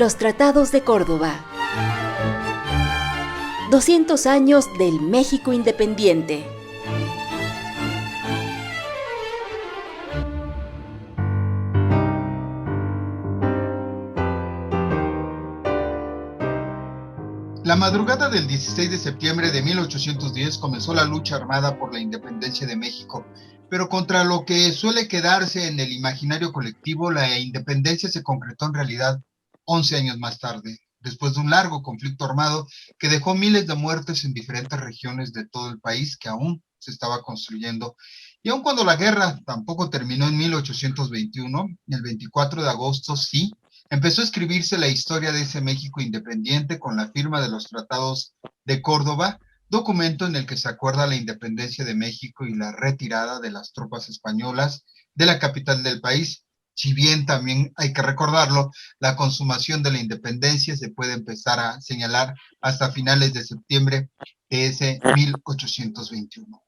Los Tratados de Córdoba. 200 años del México independiente. La madrugada del 16 de septiembre de 1810 comenzó la lucha armada por la independencia de México, pero contra lo que suele quedarse en el imaginario colectivo, la independencia se concretó en realidad 11 años más tarde, después de un largo conflicto armado que dejó miles de muertes en diferentes regiones de todo el país que aún se estaba construyendo. Y aun cuando la guerra tampoco terminó en 1821, el 24 de agosto sí, empezó a escribirse la historia de ese México independiente con la firma de los Tratados de Córdoba, documento en el que se acuerda la independencia de México y la retirada de las tropas españolas de la capital del país. Si bien también hay que recordarlo, la consumación de la independencia se puede empezar a señalar hasta finales de septiembre de ese 1821.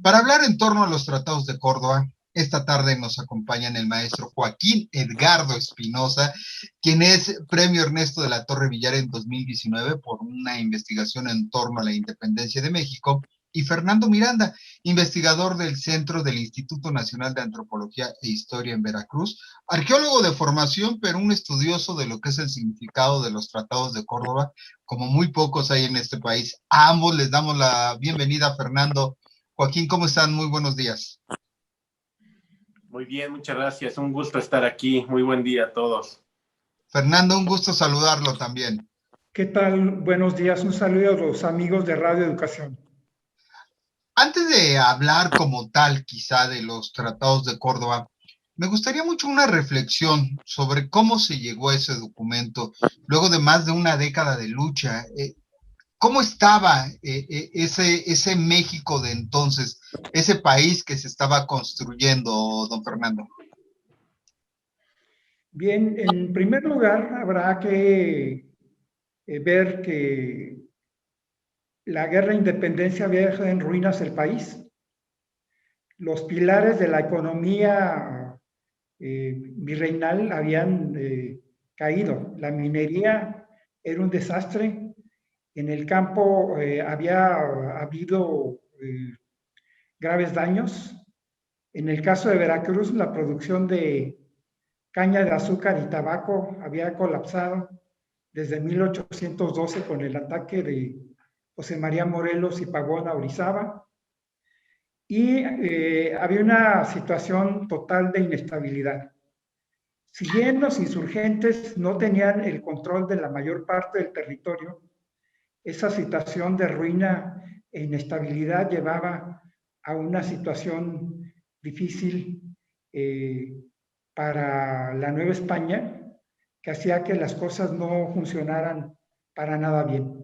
Para hablar en torno a los Tratados de Córdoba, esta tarde nos acompañan el maestro Joaquín Edgardo Espinosa, quien es Premio Ernesto de la Torre Villar en 2019 por una investigación en torno a la independencia de México, y Fernando Miranda, investigador del Centro del Instituto Nacional de Antropología e Historia en Veracruz, arqueólogo de formación, pero un estudioso de lo que es el significado de los Tratados de Córdoba, como muy pocos hay en este país. A ambos les damos la bienvenida. Fernando, Joaquín, ¿cómo están? Muy buenos días. Muy bien, muchas gracias. Un gusto estar aquí. Muy buen día a todos. Fernando, un gusto saludarlo también. ¿Qué tal? Buenos días. Un saludo a los amigos de Radio Educación. Antes de hablar como tal, quizá, de los Tratados de Córdoba, me gustaría mucho una reflexión sobre cómo se llegó a ese documento luego de más de una década de lucha. ¿Cómo estaba ese México de entonces, ese país que se estaba construyendo, don Fernando? Bien, en primer lugar, habrá que ver que la guerra de independencia había dejado en ruinas el país. Los pilares de la economía virreinal habían caído. La minería era un desastre. En el campo había habido graves daños. En el caso de Veracruz, la producción de caña de azúcar y tabaco había colapsado desde 1812 con el ataque de José María Morelos y Pavón a Orizaba. Y había una situación total de inestabilidad. Si bien los insurgentes no tenían el control de la mayor parte del territorio, esa situación de ruina e inestabilidad llevaba a una situación difícil para la Nueva España, que hacía que las cosas no funcionaran para nada bien.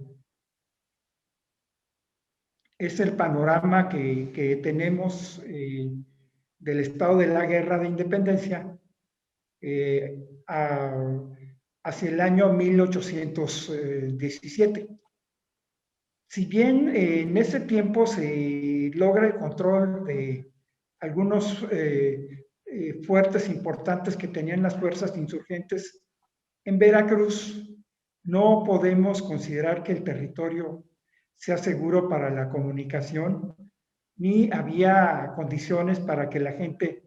Es el panorama que tenemos del estado de la guerra de independencia hacia el año 1817. Si bien en ese tiempo se logra el control de algunos fuertes importantes que tenían las fuerzas insurgentes, en Veracruz no podemos considerar que el territorio sea seguro para la comunicación, ni había condiciones para que la gente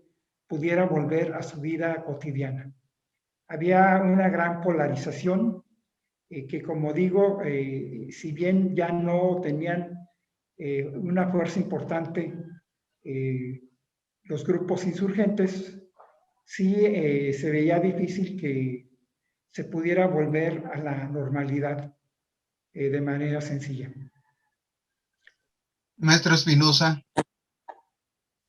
pudiera volver a su vida cotidiana. Había una gran polarización que, como digo, si bien ya no tenían una fuerza importante los grupos insurgentes, sí se veía difícil que se pudiera volver a la normalidad de manera sencilla. Maestro Espinosa.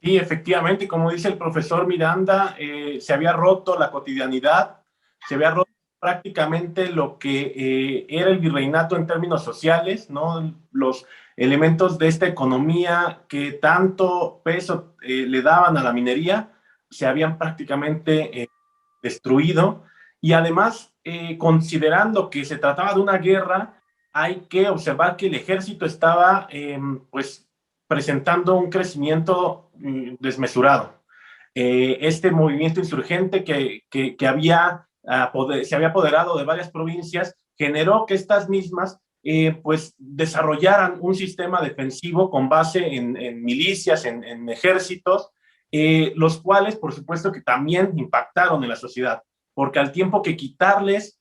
Sí, efectivamente, como dice el profesor Miranda, se había roto la cotidianidad, se había roto prácticamente lo que era el virreinato en términos sociales, ¿no? Los elementos de esta economía que tanto peso le daban a la minería se habían prácticamente destruido, y además, considerando que se trataba de una guerra, hay que observar que el ejército estaba pues presentando un crecimiento desmesurado. Este movimiento insurgente que había se había apoderado de varias provincias, generó que estas mismas pues desarrollaran un sistema defensivo con base en milicias, en ejércitos, los cuales por supuesto que también impactaron en la sociedad, porque al tiempo que quitarles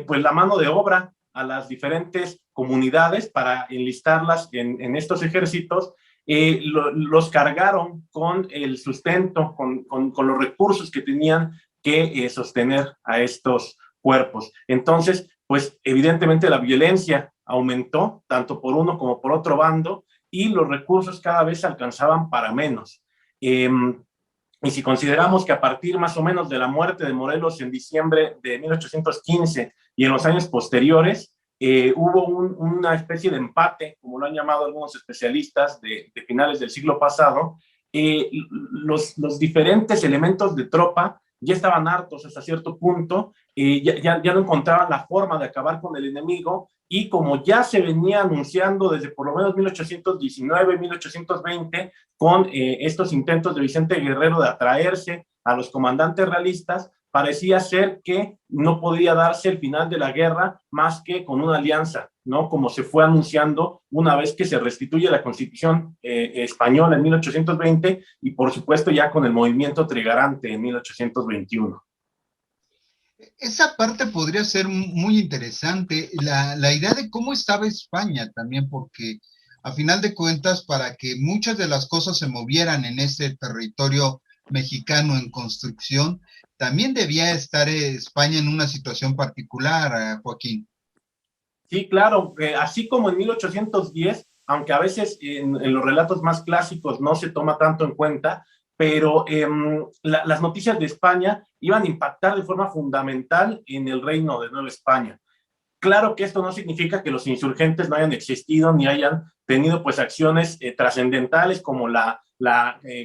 pues la mano de obra a las diferentes comunidades para enlistarlas en estos ejércitos, los cargaron con el sustento, con los recursos que tenían que sostener a estos cuerpos. Entonces, pues evidentemente la violencia aumentó, tanto por uno como por otro bando, y los recursos cada vez alcanzaban para menos. Y si consideramos que a partir más o menos de la muerte de Morelos en diciembre de 1815 y en los años posteriores, hubo una especie de empate, como lo han llamado algunos especialistas de finales del siglo pasado, los diferentes elementos de tropa ya estaban hartos hasta cierto punto, ya no encontraban la forma de acabar con el enemigo, y como ya se venía anunciando desde por lo menos 1819, 1820, con estos intentos de Vicente Guerrero de atraerse a los comandantes realistas, parecía ser que no podía darse el final de la guerra más que con una alianza, ¿no? Como se fue anunciando una vez que se restituye la Constitución española en 1820 y por supuesto ya con el movimiento trigarante en 1821. Esa parte podría ser muy interesante, la idea de cómo estaba España también, porque a final de cuentas, para que muchas de las cosas se movieran en ese territorio mexicano en construcción, también debía estar España en una situación particular, Joaquín. Sí, claro, así como en 1810, aunque a veces en los relatos más clásicos no se toma tanto en cuenta, pero las noticias de España iban a impactar de forma fundamental en el reino de Nueva España. Claro que esto no significa que los insurgentes no hayan existido ni hayan tenido pues acciones trascendentales como la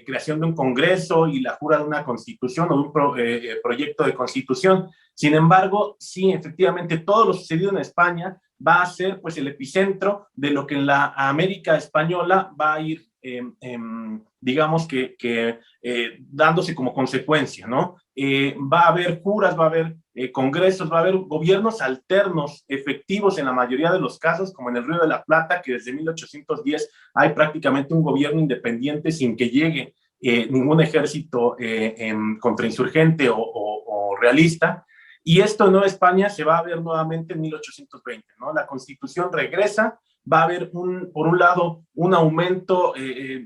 creación de un congreso y la jura de una constitución o de un proyecto de constitución. Sin embargo, sí, efectivamente, todo lo sucedido en España va a ser pues el epicentro de lo que en la América española va a ir digamos que dándose como consecuencia, ¿no? Va a haber juras, va a haber congresos, va a haber gobiernos alternos efectivos en la mayoría de los casos, como en el Río de la Plata, que desde 1810 hay prácticamente un gobierno independiente sin que llegue ningún ejército contrainsurgente o realista. Y esto en Nueva España se va a ver nuevamente en 1820, ¿no? La Constitución regresa, va a haber por un lado un aumento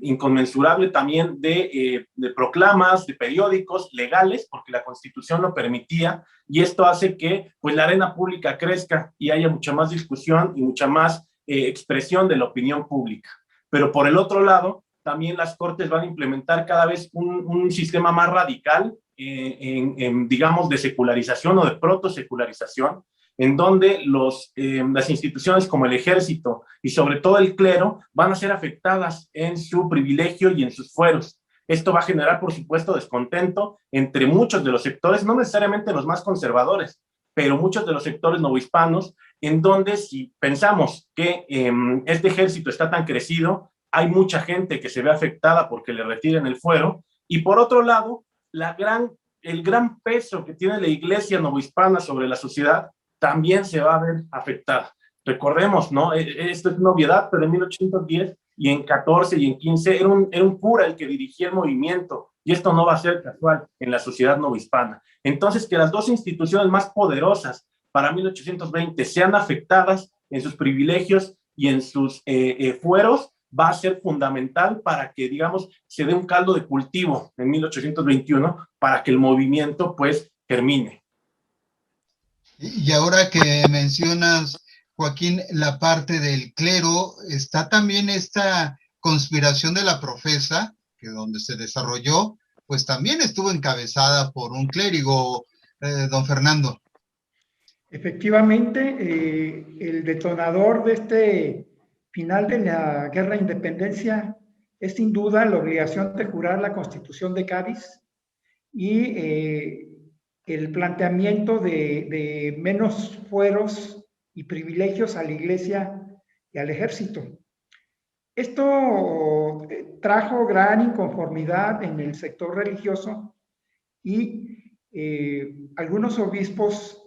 inconmensurable también de proclamas, de periódicos legales, porque la Constitución lo permitía, y esto hace que pues, la arena pública crezca y haya mucha más discusión y mucha más expresión de la opinión pública. Pero por el otro lado, también las Cortes van a implementar cada vez un sistema más radical, digamos, de secularización o de protosecularización, en donde las instituciones como el ejército y sobre todo el clero van a ser afectadas en su privilegio y en sus fueros. Esto va a generar, por supuesto, descontento entre muchos de los sectores, no necesariamente los más conservadores, pero muchos de los sectores novohispanos, en donde si pensamos que este ejército está tan crecido, hay mucha gente que se ve afectada porque le retiren el fuero, y por otro lado, el gran peso que tiene la iglesia novohispana sobre la sociedad también se va a ver afectada. Recordemos, ¿no? Esto es una obviedad, pero en 1810 y en 14 y en 15 era un cura el que dirigía el movimiento, y esto no va a ser casual en la sociedad novohispana. Entonces, que las dos instituciones más poderosas para 1820 sean afectadas en sus privilegios y en sus fueros, va a ser fundamental para que, digamos, se dé un caldo de cultivo en 1821 para que el movimiento, pues, termine. Y ahora que mencionas, Joaquín, la parte del clero, está también esta conspiración de la profesa, que donde se desarrolló, pues también estuvo encabezada por un clérigo, don Fernando. Efectivamente, el detonador de este final de la Guerra de Independencia es sin duda la obligación de jurar la Constitución de Cádiz y el planteamiento de menos fueros y privilegios a la Iglesia y al Ejército. Esto trajo gran inconformidad en el sector religioso y algunos obispos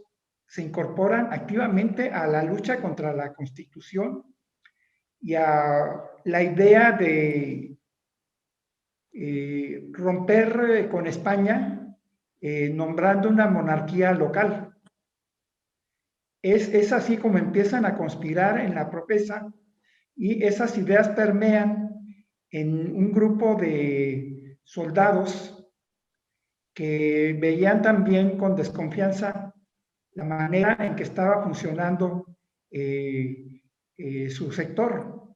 se incorporan activamente a la lucha contra la Constitución y a la idea de romper con España, nombrando una monarquía local. Es así como empiezan a conspirar en la propesa, y esas ideas permean en un grupo de soldados que veían también con desconfianza la manera en que estaba funcionando su sector.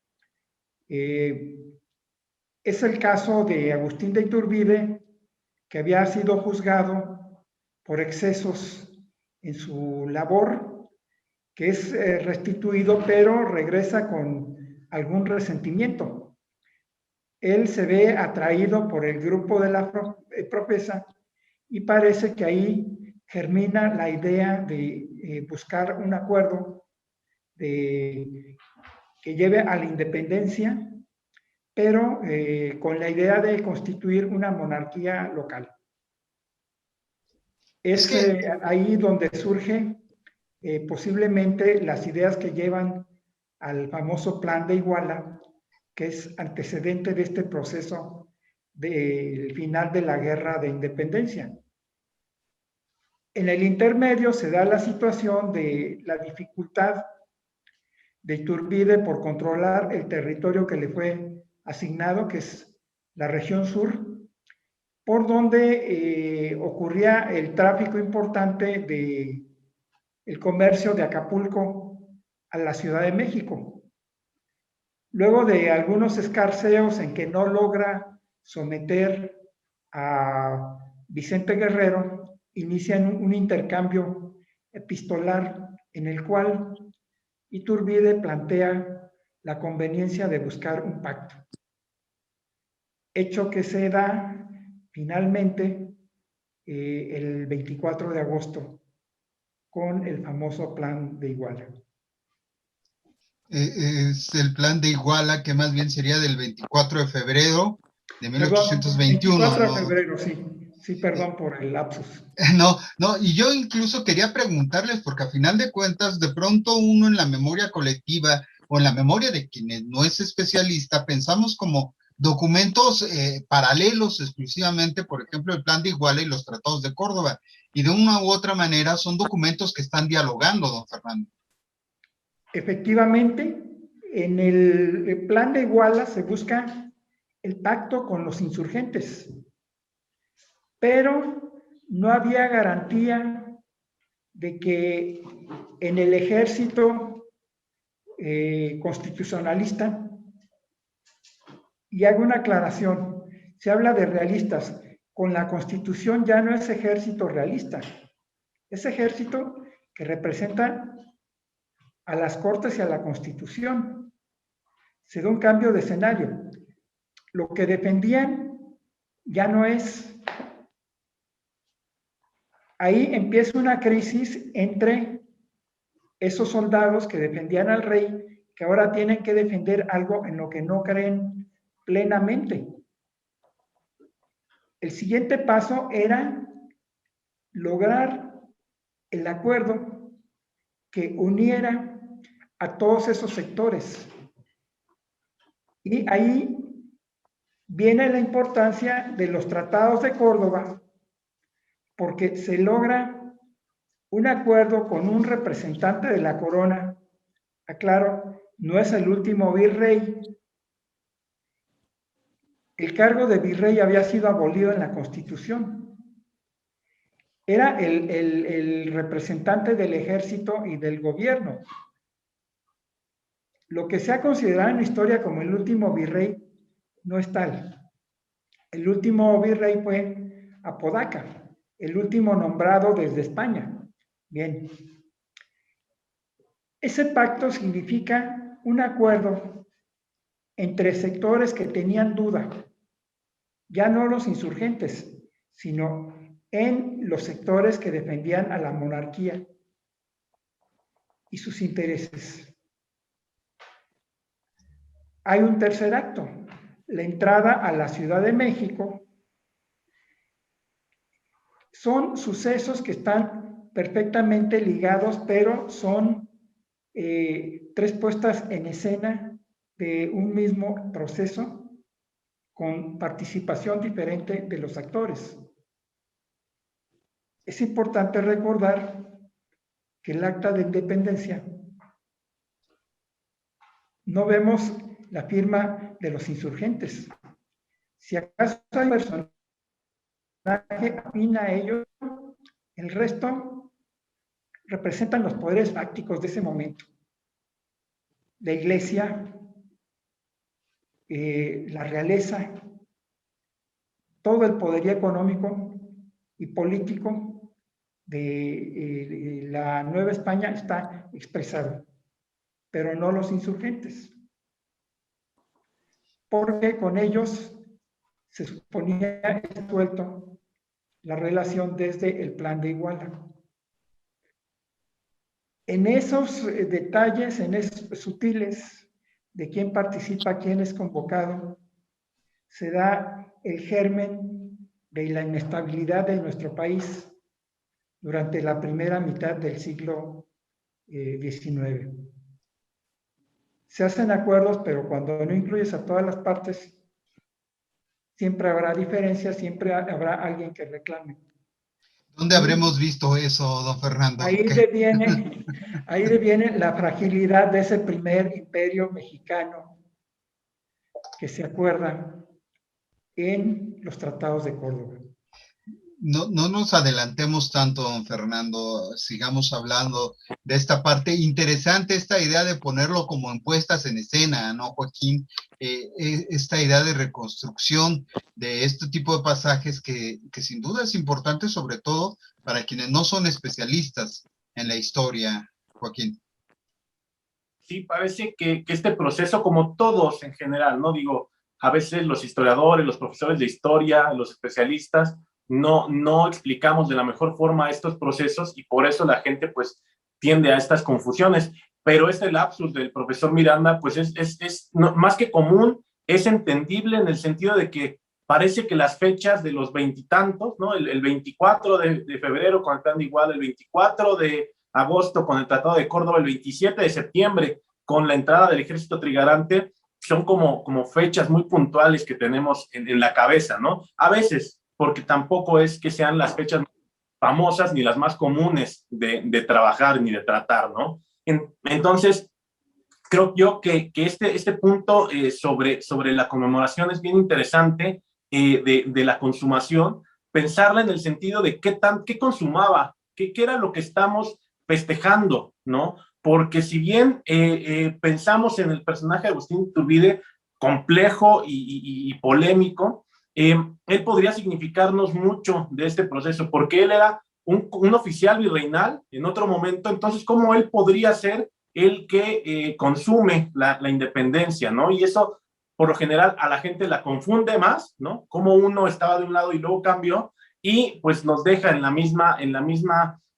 Es el caso de Agustín de Iturbide, que había sido juzgado por excesos en su labor, que es restituido, pero regresa con algún resentimiento. Él se ve atraído por el grupo de la propesa y parece que ahí germina la idea de buscar un acuerdo que lleve a la independencia, pero con la idea de constituir una monarquía local. Es ahí donde surge posiblemente las ideas que llevan al famoso Plan de Iguala, que es antecedente de este proceso del final de la Guerra de Independencia. En el intermedio se da la situación de la dificultad de Iturbide por controlar el territorio que le fue asignado, que es la región sur, por donde ocurría el tráfico importante de el comercio de Acapulco a la Ciudad de México. Luego de algunos escarceos en que no logra someter a Vicente Guerrero, inician un intercambio epistolar en el cual Iturbide plantea la conveniencia de buscar un pacto. Hecho que se da finalmente el 24 de agosto con el famoso Plan de Iguala. Es el Plan de Iguala, que más bien sería del 24 de febrero de 1821. 24 de ¿no? febrero, sí. Sí, perdón por el lapsus. No, y yo incluso quería preguntarles, porque a final de cuentas, de pronto uno en la memoria colectiva o en la memoria de quienes no es especialista, pensamos como documentos paralelos exclusivamente, por ejemplo, el Plan de Iguala y los Tratados de Córdoba, y de una u otra manera son documentos que están dialogando, don Fernando. Efectivamente, en el Plan de Iguala se busca el pacto con los insurgentes, pero no había garantía de que en el ejército constitucionalista, y hago una aclaración, se habla de realistas, con la Constitución ya no es ejército realista, es ejército que representa a las Cortes y a la Constitución. Se da un cambio de escenario. Lo que defendían ya no es. Ahí empieza una crisis entre esos soldados que defendían al rey, que ahora tienen que defender algo en lo que no creen plenamente. El siguiente paso era lograr el acuerdo que uniera a todos esos sectores. Y ahí viene la importancia de los tratados de Córdoba, porque se logra un acuerdo con un representante de la corona. Aclaro, no es el último virrey. El cargo de virrey había sido abolido en la Constitución. Era el representante del ejército y del gobierno. Lo que se ha considerado en la historia como el último virrey no es tal. El último virrey fue Apodaca, el último nombrado desde España. Bien. Ese pacto significa un acuerdo entre sectores que tenían duda, ya no los insurgentes, sino en los sectores que defendían a la monarquía y sus intereses. Hay un tercer acto, la entrada a la Ciudad de México, Son sucesos que están perfectamente ligados, pero son tres puestas en escena de un mismo proceso con participación diferente de los actores. Es importante recordar que el Acta de Independencia no vemos la firma de los insurgentes. Si acaso hay personaje afín a ellos, el resto representan los poderes fácticos de ese momento. La iglesia, la realeza, todo el poderío económico y político de la Nueva España está expresado, pero no los insurgentes, porque con ellos se suponía resuelto la relación desde el Plan de Iguala. En esos detalles, en esos sutiles de quién participa, quién es convocado, se da el germen de la inestabilidad de nuestro país durante la primera mitad del siglo XIX. Se hacen acuerdos, pero cuando no incluyes a todas las partes, siempre habrá diferencias, siempre habrá alguien que reclame. ¿Dónde habremos visto eso, don Fernando? Ahí deviene la fragilidad de ese primer imperio mexicano que se acuerda en los tratados de Córdoba. No nos adelantemos tanto, don Fernando, sigamos hablando de esta parte. Interesante esta idea de ponerlo como en puestas en escena, ¿no, Joaquín? Esta idea de reconstrucción de este tipo de pasajes que sin duda es importante, sobre todo para quienes no son especialistas en la historia, Joaquín. Sí, parece que este proceso, como todos en general, ¿no? Digo, a veces los historiadores, los profesores de historia, los especialistas, no explicamos de la mejor forma estos procesos y por eso la gente pues tiende a estas confusiones. Pero este lapsus del profesor Miranda pues es más que común, es entendible en el sentido de que parece que las fechas de los veintitantos, ¿no? El 24 de febrero con el Plan de Iguala, el 24 de agosto con el Tratado de Córdoba, el 27 de septiembre con la entrada del ejército trigarante, son como fechas muy puntuales que tenemos en la cabeza, ¿no? A veces, porque tampoco es que sean las fechas famosas ni las más comunes de trabajar ni de tratar, ¿no? Entonces, creo yo que este punto sobre la conmemoración es bien interesante de la consumación, pensarla en el sentido de qué consumaba, qué era lo que estamos festejando, ¿no? Porque si bien pensamos en el personaje de Agustín Iturbide complejo y polémico, él podría significarnos mucho de este proceso, porque él era un oficial virreinal en otro momento, entonces, ¿cómo él podría ser el que consume la independencia, ¿no? Y eso, por lo general, a la gente la confunde más, ¿no? Como uno estaba de un lado y luego cambió, y pues nos deja en la misma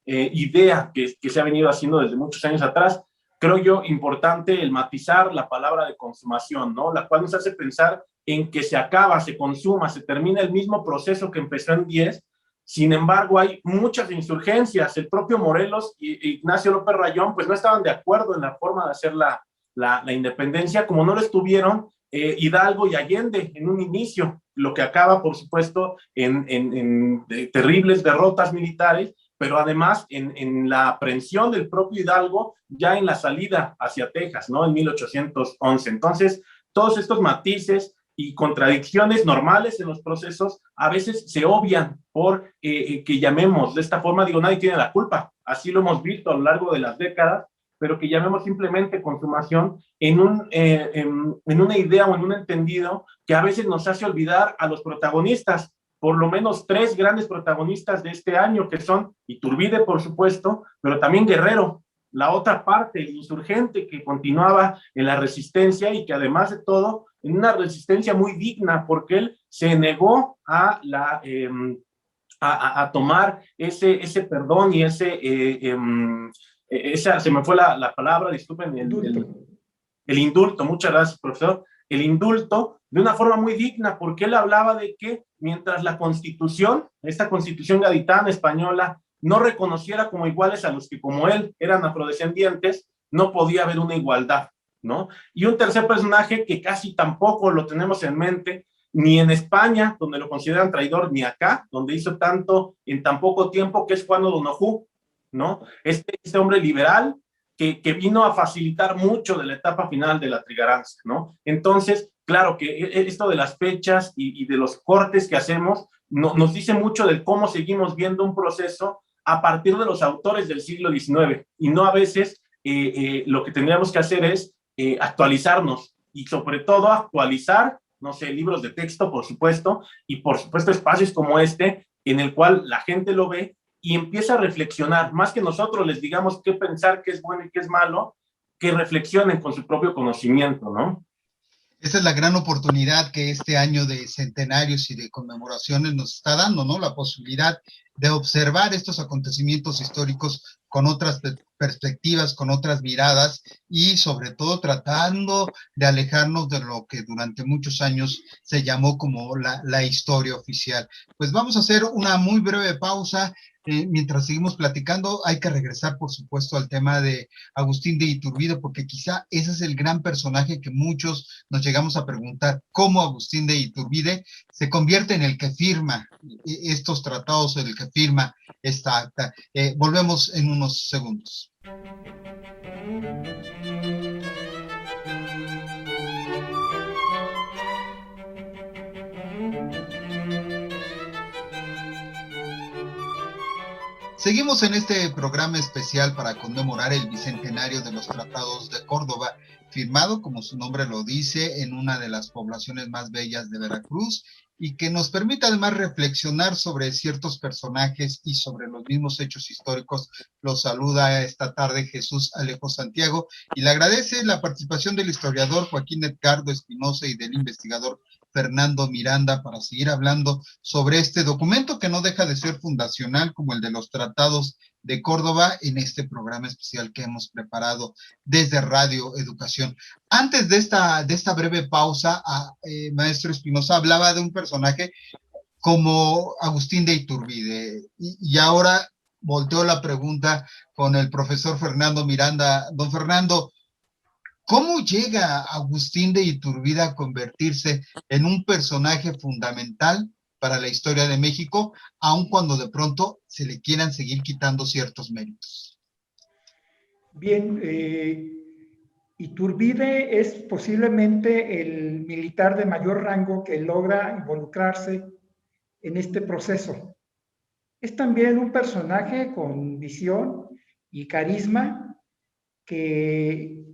idea que se ha venido haciendo desde muchos años atrás. Creo yo importante el matizar la palabra de consumación, ¿no? La cual nos hace pensar en que se acaba, se consuma, se termina el mismo proceso que empezó en 10. Sin embargo, hay muchas insurgencias. El propio Morelos e Ignacio López Rayón pues no estaban de acuerdo en la forma de hacer la independencia, como no lo estuvieron Hidalgo y Allende en un inicio, lo que acaba, por supuesto, en terribles derrotas militares, pero además en la aprehensión del propio Hidalgo ya en la salida hacia Texas, ¿no? En 1811. Entonces, todos estos matices y contradicciones normales en los procesos a veces se obvian por que llamemos de esta forma, digo, nadie tiene la culpa, así lo hemos visto a lo largo de las décadas, pero que llamemos simplemente consumación en una idea o en un entendido que a veces nos hace olvidar a los protagonistas, por lo menos 3 grandes protagonistas de este año, que son Iturbide, por supuesto, pero también Guerrero, la otra parte, el insurgente que continuaba en la resistencia y que además de todo, en una resistencia muy digna, porque él se negó a tomar ese perdón y se me fue la palabra, disculpen, el indulto, muchas gracias, profesor, el indulto de una forma muy digna, porque él hablaba de que mientras la Constitución, esta Constitución gaditana española, no reconociera como iguales a los que como él eran afrodescendientes, no podía haber una igualdad, ¿no? Y un tercer personaje que casi tampoco lo tenemos en mente, ni en España, donde lo consideran traidor, ni acá, donde hizo tanto en tan poco tiempo, que es Juan O'Donoghue, ¿no? Este hombre liberal que vino a facilitar mucho de la etapa final de la trigarancia, ¿no? Entonces, claro que esto de las fechas y de los cortes que hacemos nos dice mucho de cómo seguimos viendo un proceso a partir de los autores del siglo XIX, y no a veces lo que tendríamos que hacer es actualizarnos, y sobre todo actualizar, no sé, libros de texto, por supuesto, y por supuesto espacios como este, en el cual la gente lo ve y empieza a reflexionar, más que nosotros les digamos qué pensar, qué es bueno y qué es malo, que reflexionen con su propio conocimiento, ¿no? Esa es la gran oportunidad que este año de centenarios y de conmemoraciones nos está dando, ¿no? La posibilidad de observar estos acontecimientos históricos con otras perspectivas, con otras miradas, y sobre todo tratando de alejarnos de lo que durante muchos años se llamó como la historia oficial. Pues vamos a hacer una muy breve pausa. Mientras seguimos platicando, hay que regresar, por supuesto, al tema de Agustín de Iturbide, porque quizá ese es el gran personaje que muchos nos llegamos a preguntar, cómo Agustín de Iturbide se convierte en el que firma estos tratados, el que firma esta acta. Volvemos en unos segundos. Seguimos en este programa especial para conmemorar el bicentenario de los Tratados de Córdoba, firmado, como su nombre lo dice, en una de las poblaciones más bellas de Veracruz, y que nos permite además reflexionar sobre ciertos personajes y sobre los mismos hechos históricos. Los saluda esta tarde Jesús Alejo Santiago, y le agradece la participación del historiador Joaquín Edgardo Espinosa y del investigador Fernando Miranda para seguir hablando sobre este documento que no deja de ser fundacional como el de los Tratados de Córdoba en este programa especial que hemos preparado desde Radio Educación. Antes de esta breve pausa, maestro Espinosa hablaba de un personaje como Agustín de Iturbide, y ahora volteo la pregunta con el profesor Fernando Miranda. Don Fernando, ¿cómo llega Agustín de Iturbide a convertirse en un personaje fundamental para la historia de México, aun cuando de pronto se le quieran seguir quitando ciertos méritos? Bien, Iturbide es posiblemente el militar de mayor rango que logra involucrarse en este proceso. Es también un personaje con visión y carisma que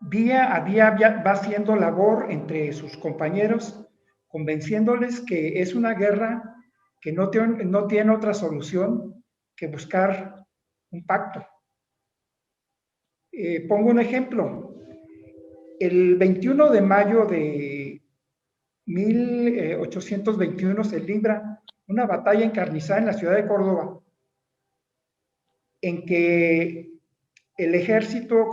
día a día va haciendo labor entre sus compañeros, convenciéndoles que es una guerra que no tiene otra solución que buscar un pacto. Pongo un ejemplo. El 21 de mayo de 1821 se libra una batalla encarnizada en la ciudad de Córdoba, en que el ejército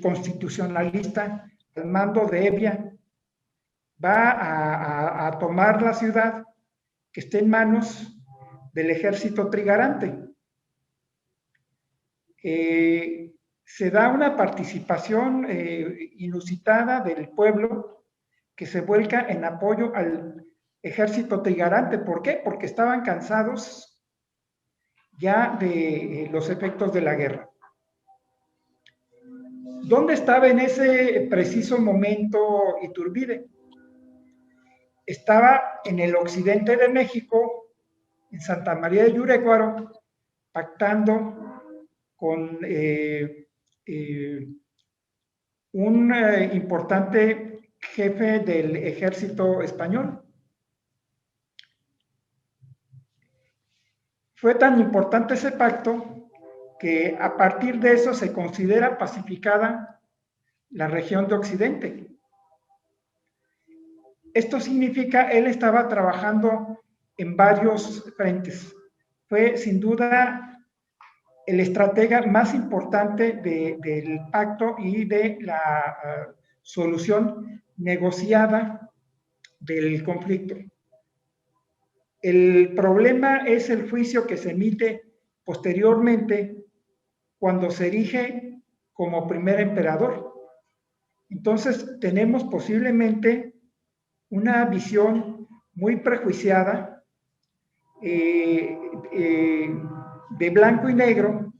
constitucionalista al mando de Evia va a tomar la ciudad, que está en manos del ejército trigarante. Se da una participación inusitada del pueblo que se vuelca en apoyo al ejército trigarante. ¿Por qué? Porque estaban cansados ya de los efectos de la guerra. ¿Dónde estaba en ese preciso momento Iturbide? Estaba en el occidente de México, en Santa María de Yurecuaro, pactando con un importante jefe del ejército español. Fue tan importante ese pacto que a partir de eso se considera pacificada la región de Occidente. Esto significa él estaba trabajando en varios frentes. Fue sin duda el estratega más importante del pacto y de la solución negociada del conflicto. El problema es el juicio que se emite posteriormente cuando se erige como primer emperador. Entonces tenemos posiblemente una visión muy prejuiciada de blanco y negro,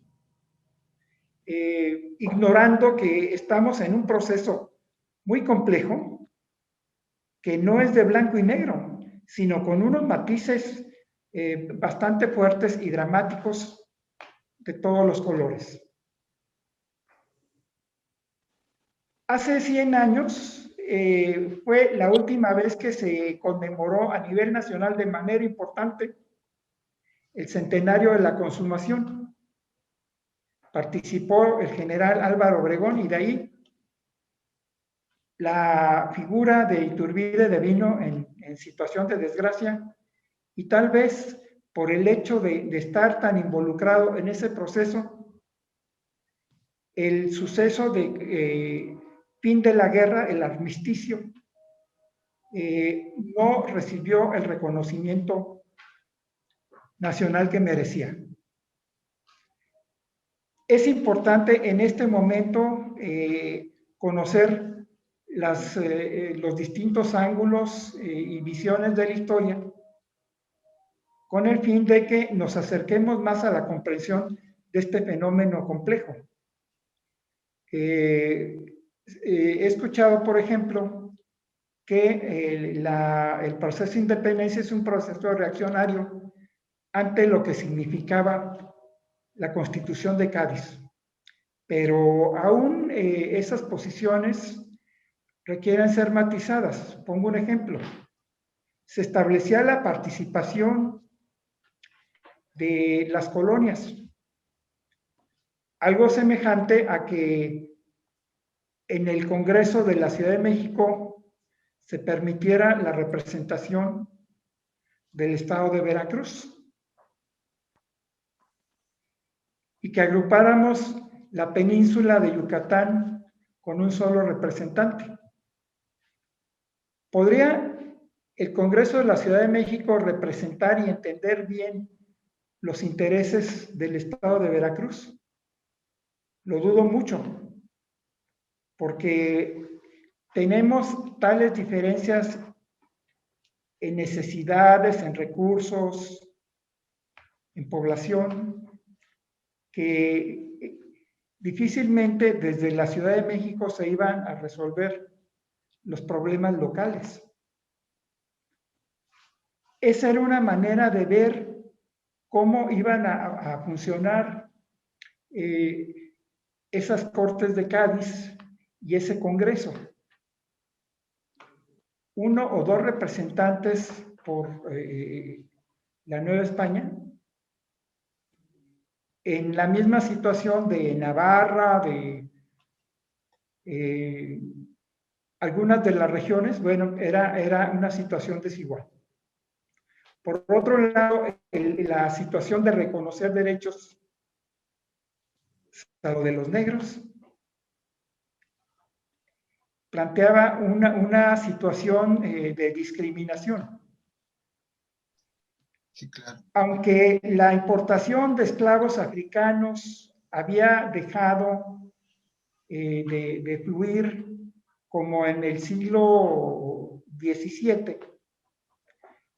ignorando que estamos en un proceso muy complejo que no es de blanco y negro, sino con unos matices bastante fuertes y dramáticos de todos los colores. Hace 100 años fue la última vez que se conmemoró a nivel nacional de manera importante el centenario de la consumación. Participó el general Álvaro Obregón y de ahí la figura de Iturbide devino en situación de desgracia, y tal vez por el hecho de estar tan involucrado en ese proceso, el suceso de fin de la guerra, el armisticio, no recibió el reconocimiento nacional que merecía. Es importante en este momento conocer los distintos ángulos y visiones de la historia, con el fin de que nos acerquemos más a la comprensión de este fenómeno complejo. He escuchado, por ejemplo, que el proceso de independencia es un proceso reaccionario ante lo que significaba la Constitución de Cádiz. Pero aún esas posiciones requieren ser matizadas. Pongo un ejemplo. Se establecía la participación de las colonias, algo semejante a que en el Congreso de la Ciudad de México se permitiera la representación del estado de Veracruz y que agrupáramos la península de Yucatán con un solo representante. ¿Podría el Congreso de la Ciudad de México representar y entender bien los intereses del estado de Veracruz? Lo dudo mucho, porque tenemos tales diferencias en necesidades, en recursos, en población, que difícilmente desde la Ciudad de México se iban a resolver los problemas locales. Esa era una manera de ver cómo iban a funcionar esas Cortes de Cádiz y ese Congreso. Uno o dos representantes por la Nueva España, en la misma situación de Navarra, de algunas de las regiones, bueno, era una situación desigual. Por otro lado, la situación de reconocer derechos de los negros planteaba una situación de discriminación. Sí, claro. Aunque la importación de esclavos africanos había dejado de fluir como en el siglo XVII,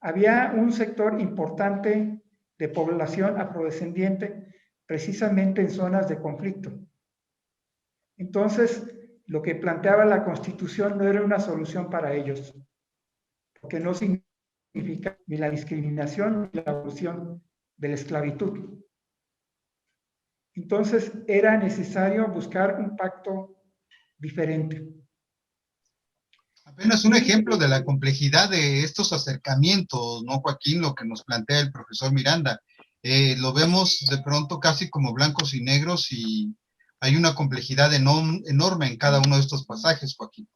había un sector importante de población afrodescendiente precisamente en zonas de conflicto. Entonces, lo que planteaba la Constitución no era una solución para ellos, porque no significa ni la discriminación ni la abolición de la esclavitud. Entonces, era necesario buscar un pacto diferente. Apenas un ejemplo de la complejidad de estos acercamientos, ¿no, Joaquín? Lo que nos plantea el profesor Miranda. Lo vemos de pronto casi como blancos y negros y hay una complejidad enorme en cada uno de estos pasajes, Joaquín.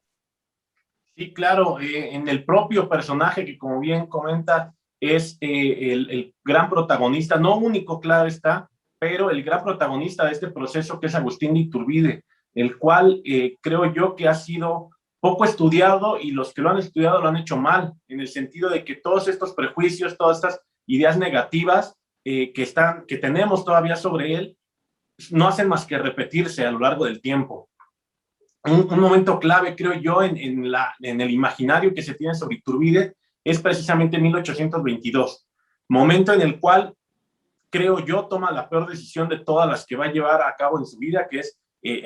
Sí, claro, en el propio personaje que, como bien comenta, es el gran protagonista, no único, claro está, pero el gran protagonista de este proceso, que es Agustín de Iturbide, el cual creo yo que ha sido poco estudiado, y los que lo han estudiado lo han hecho mal, en el sentido de que todos estos prejuicios, todas estas ideas negativas que tenemos todavía sobre él, no hacen más que repetirse a lo largo del tiempo. Un momento clave, creo yo, en el imaginario que se tiene sobre Iturbide es precisamente 1822, momento en el cual, creo yo, toma la peor decisión de todas las que va a llevar a cabo en su vida, que es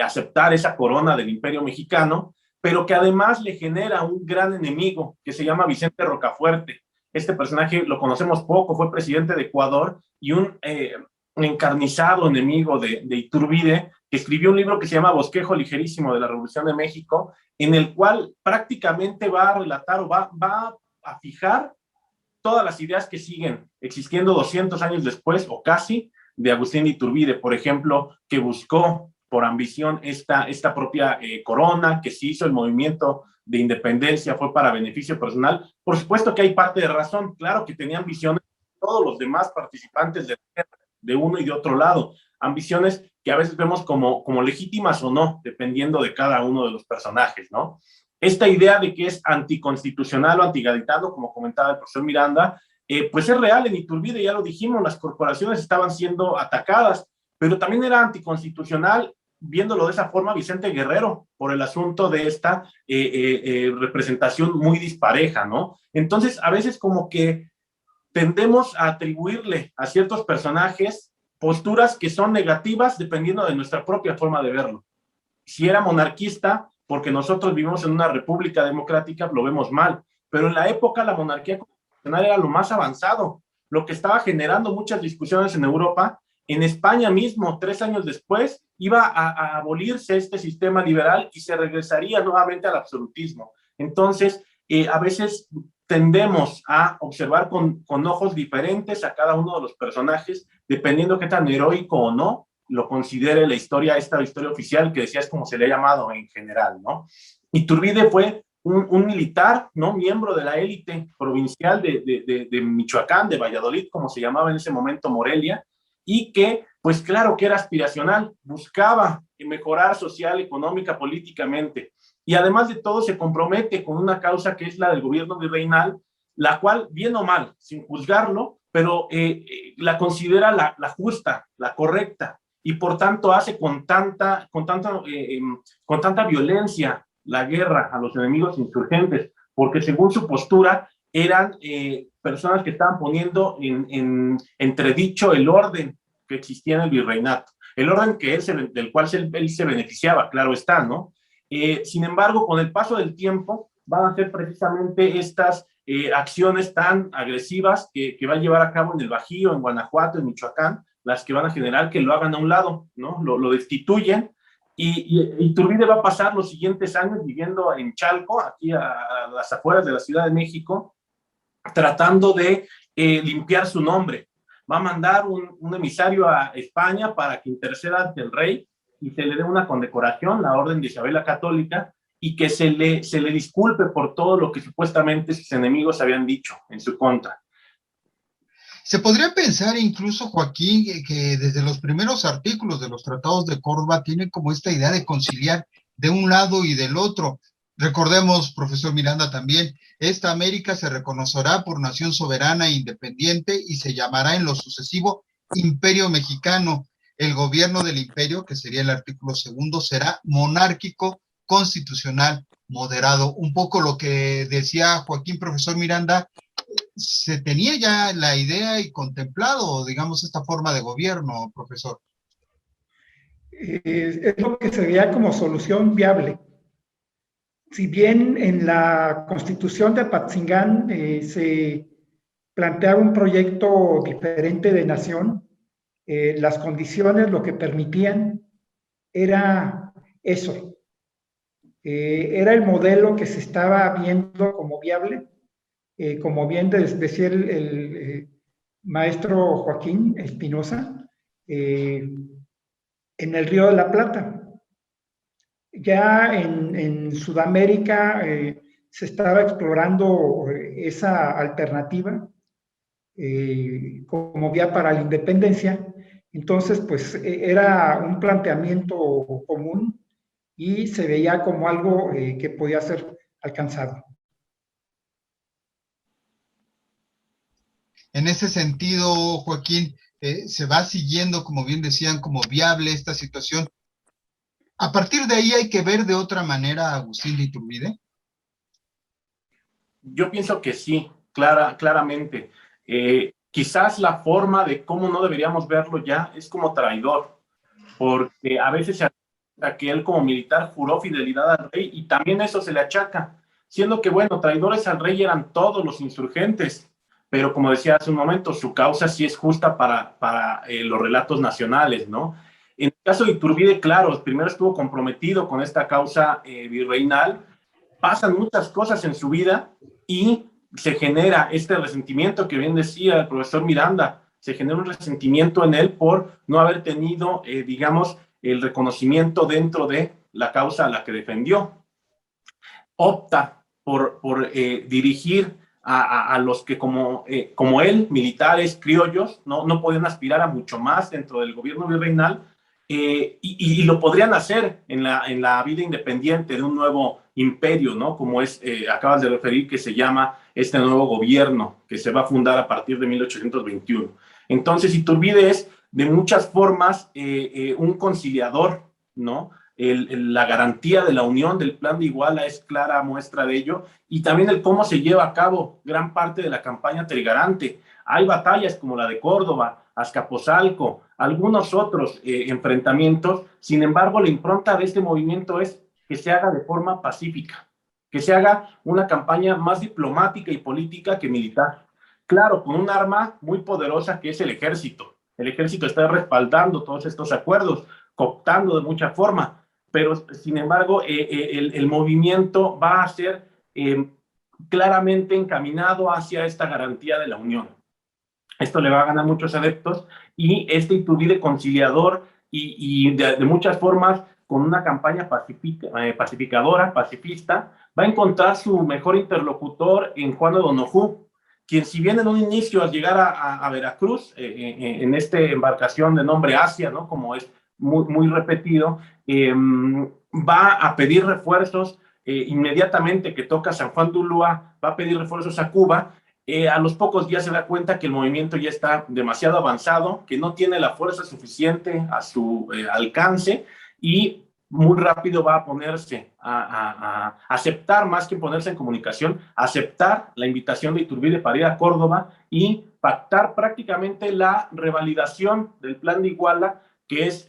aceptar esa corona del Imperio Mexicano, pero que además le genera un gran enemigo que se llama Vicente Rocafuerte. Este personaje lo conocemos poco, fue presidente de Ecuador y un encarnizado enemigo de Iturbide, que escribió un libro que se llama Bosquejo Ligerísimo de la Revolución de México, en el cual prácticamente va a relatar o va a fijar todas las ideas que siguen existiendo 200 años después, o casi, de Agustín de Iturbide, por ejemplo, que buscó por ambición esta propia corona, que se hizo el movimiento de independencia, fue para beneficio personal. Por supuesto que hay parte de razón, claro que tenía ambiciones todos los demás participantes de uno y de otro lado, ambiciones que a veces vemos como legítimas o no, dependiendo de cada uno de los personajes, ¿no? Esta idea de que es anticonstitucional o antigaditano, como comentaba el profesor Miranda, pues es real en Iturbide, ya lo dijimos, las corporaciones estaban siendo atacadas, pero también era anticonstitucional, viéndolo de esa forma, Vicente Guerrero, por el asunto de esta representación muy dispareja, ¿no? Entonces, a veces como que tendemos a atribuirle a ciertos personajes posturas que son negativas dependiendo de nuestra propia forma de verlo. Si era monarquista, porque nosotros vivimos en una república democrática, lo vemos mal, pero en la época la monarquía constitucional era lo más avanzado, lo que estaba generando muchas discusiones en Europa. En España mismo, 3 años después, iba a abolirse este sistema liberal y se regresaría nuevamente al absolutismo. Entonces, a veces tendemos a observar con ojos diferentes a cada uno de los personajes, dependiendo qué tan heroico o no lo considere la historia, esta historia oficial, que decía es como se le ha llamado en general, ¿no? Iturbide fue un militar, ¿no? Miembro de la élite provincial de Michoacán, de Valladolid, como se llamaba en ese momento Morelia, y que, pues claro que era aspiracional, buscaba mejorar social, económica, políticamente, y además de todo se compromete con una causa que es la del gobierno virreinal, la cual, bien o mal, sin juzgarlo, pero la considera la justa, la correcta, y por tanto hace con tanta violencia la guerra a los enemigos insurgentes, porque según su postura eran personas que estaban poniendo en entredicho el orden que existía en el virreinato, el orden del cual él se beneficiaba, claro está, ¿no? Sin embargo, con el paso del tiempo, van a ser precisamente estas acciones tan agresivas que va a llevar a cabo en el Bajío, en Guanajuato, en Michoacán, las que van a generar que lo hagan a un lado, ¿no? Lo destituyen, y Iturbide va a pasar los siguientes años viviendo en Chalco, aquí a las afueras de la Ciudad de México, tratando de limpiar su nombre. Va a mandar un emisario a España para que interceda ante el rey y se le dé una condecoración, la Orden de Isabel la Católica, y que se le disculpe por todo lo que supuestamente sus enemigos habían dicho en su contra. Se podría pensar incluso, Joaquín, que desde los primeros artículos de los tratados de Córdoba tienen como esta idea de conciliar de un lado y del otro. Recordemos, profesor Miranda, también, esta América se reconocerá por nación soberana e independiente y se llamará en lo sucesivo Imperio Mexicano. El gobierno del imperio, que sería el artículo 2, será monárquico, constitucional, moderado. Un poco lo que decía Joaquín, profesor Miranda, se tenía ya la idea y contemplado, digamos, esta forma de gobierno, profesor. Es lo que se veía como solución viable. Si bien en la Constitución de Apatzingán se planteaba un proyecto diferente de nación, las condiciones lo que permitían era eso. Era el modelo que se estaba viendo como viable, como bien decía el maestro Joaquín Espinosa, en el Río de la Plata. Ya en Sudamérica se estaba explorando esa alternativa como vía para la independencia. Entonces, pues era un planteamiento común y se veía como algo que podía ser alcanzado. En ese sentido, Joaquín, se va siguiendo, como bien decían, como viable esta situación. A partir de ahí hay que ver de otra manera a Agustín de Iturbide. Yo pienso que sí, claramente. Quizás la forma de cómo no deberíamos verlo ya es como traidor, porque a veces se achaca que él como militar juró fidelidad al rey y también eso se le achaca, siendo que, bueno, traidores al rey eran todos los insurgentes, pero como decía hace un momento, su causa sí es justa para los relatos nacionales, ¿no? En el caso de Iturbide, claro, primero estuvo comprometido con esta causa virreinal, pasan muchas cosas en su vida y se genera este resentimiento que bien decía el profesor Miranda, se genera un resentimiento en él por no haber tenido, digamos, el reconocimiento dentro de la causa a la que defendió. Opta por dirigir a los que como él, militares, criollos, no podían aspirar a mucho más dentro del gobierno virreinal, y lo podrían hacer en la vida independiente de un nuevo imperio, ¿no? Como acabas de referir, que se llama este nuevo gobierno, que se va a fundar a partir de 1821. Entonces, Iturbide es de muchas formas un conciliador, ¿no? La garantía de la unión del Plan de Iguala es clara muestra de ello, y también el cómo se lleva a cabo gran parte de la campaña trigarante. Hay batallas como la de Córdoba, Azcapotzalco, algunos otros enfrentamientos. Sin embargo, la impronta de este movimiento es que se haga de forma pacífica, que se haga una campaña más diplomática y política que militar. Claro, con un arma muy poderosa que es el ejército. El ejército está respaldando todos estos acuerdos, cooptando de mucha forma, pero sin embargo el movimiento va a ser claramente encaminado hacia esta garantía de la unión. Esto le va a ganar muchos adeptos, y este Iturbide conciliador y de muchas formas con una campaña pacificadora, pacifista, va a encontrar su mejor interlocutor en Juan O'Donoghue, quien, si bien en un inicio al llegar a Veracruz, en esta embarcación de nombre Asia, ¿no? Como es muy repetido, va a pedir refuerzos inmediatamente que toca San Juan de Ulúa, va a pedir refuerzos a Cuba. A los pocos días se da cuenta que el movimiento ya está demasiado avanzado, que no tiene la fuerza suficiente a su alcance, y muy rápido va a ponerse a aceptar, más que ponerse en comunicación, aceptar la invitación de Iturbide para ir a Córdoba y pactar prácticamente la revalidación del Plan de Iguala, que es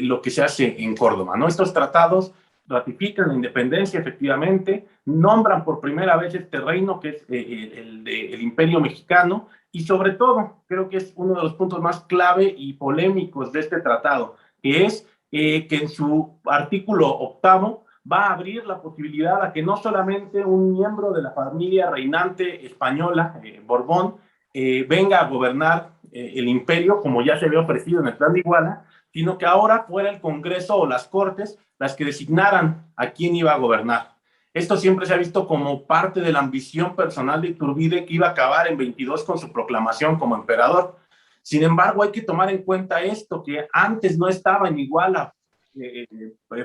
lo que se hace en Córdoba, ¿no? Estos tratados ratifican la independencia, efectivamente, nombran por primera vez este reino que es el Imperio Mexicano, y sobre todo, creo que es uno de los puntos más clave y polémicos de este tratado, que es que en su artículo 8 va a abrir la posibilidad a que no solamente un miembro de la familia reinante española, Borbón, venga a gobernar el imperio, como ya se había ofrecido en el Plan de Iguala, sino que ahora fuera el Congreso o las Cortes las que designaran a quién iba a gobernar. Esto siempre se ha visto como parte de la ambición personal de Iturbide, que iba a acabar en 22 con su proclamación como emperador. Sin embargo, hay que tomar en cuenta esto, que antes no estaba en Iguala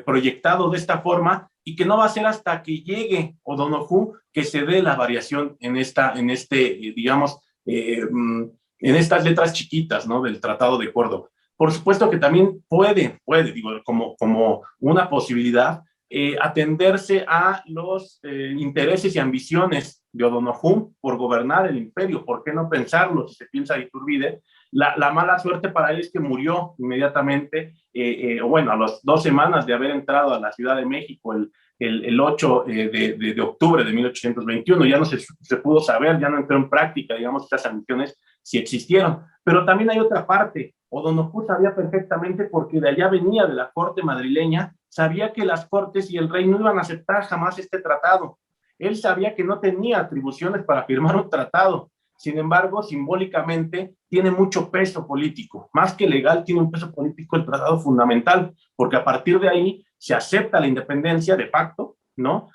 proyectado de esta forma, y que no va a ser hasta que llegue O'Donoghue que se dé la variación en digamos, en estas letras chiquitas, ¿no? Del Tratado de Córdoba. Por supuesto que también puede, digo, como una posibilidad, atenderse a los intereses y ambiciones de O'Donoghue por gobernar el imperio. ¿Por qué no pensarlo si se piensa de Iturbide? La mala suerte para él es que murió inmediatamente, bueno, a las 2 semanas de haber entrado a la Ciudad de México el 8 de octubre de 1821. Ya no se pudo saber, ya no entró en práctica, digamos, estas ambiciones si existieron. Pero también hay otra parte. O'Donoghue sabía perfectamente, porque de allá venía, de la corte madrileña, sabía que las cortes y el rey no iban a aceptar jamás este tratado. Él sabía que no tenía atribuciones para firmar un tratado. Sin embargo, simbólicamente tiene mucho peso político. Más que legal, tiene un peso político el tratado fundamental, porque a partir de ahí se acepta la independencia de facto, ¿no?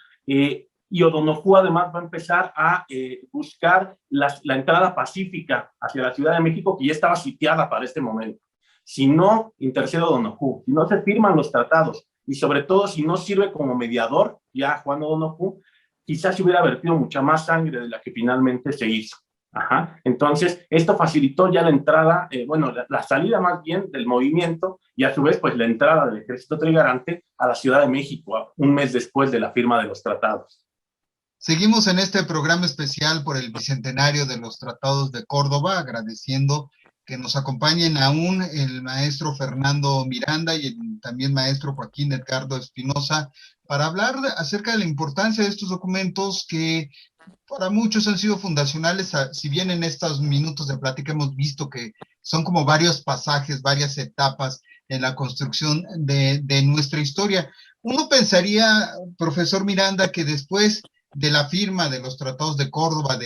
Y O'Donoghue además va a empezar a buscar la entrada pacífica hacia la Ciudad de México, que ya estaba sitiada para este momento. Si no intercede O'Donoghue, si no se firman los tratados y sobre todo si no sirve como mediador, ya Juan O'Donoghue, quizás se hubiera vertido mucha más sangre de la que finalmente se hizo. Ajá. Entonces, esto facilitó ya la entrada, bueno, la salida más bien del movimiento y a su vez, pues la entrada del ejército trigarante a la Ciudad de México, un mes después de la firma de los tratados. Seguimos en este programa especial por el bicentenario de los Tratados de Córdoba, agradeciendo que nos acompañen aún el maestro Fernando Miranda y el también maestro Joaquín Edgardo Espinosa para hablar acerca de la importancia de estos documentos que para muchos han sido fundacionales, si bien en estos minutos de plática hemos visto que son como varios pasajes, varias etapas en la construcción de nuestra historia. Uno pensaría, profesor Miranda, que después de la firma de los Tratados de Córdoba,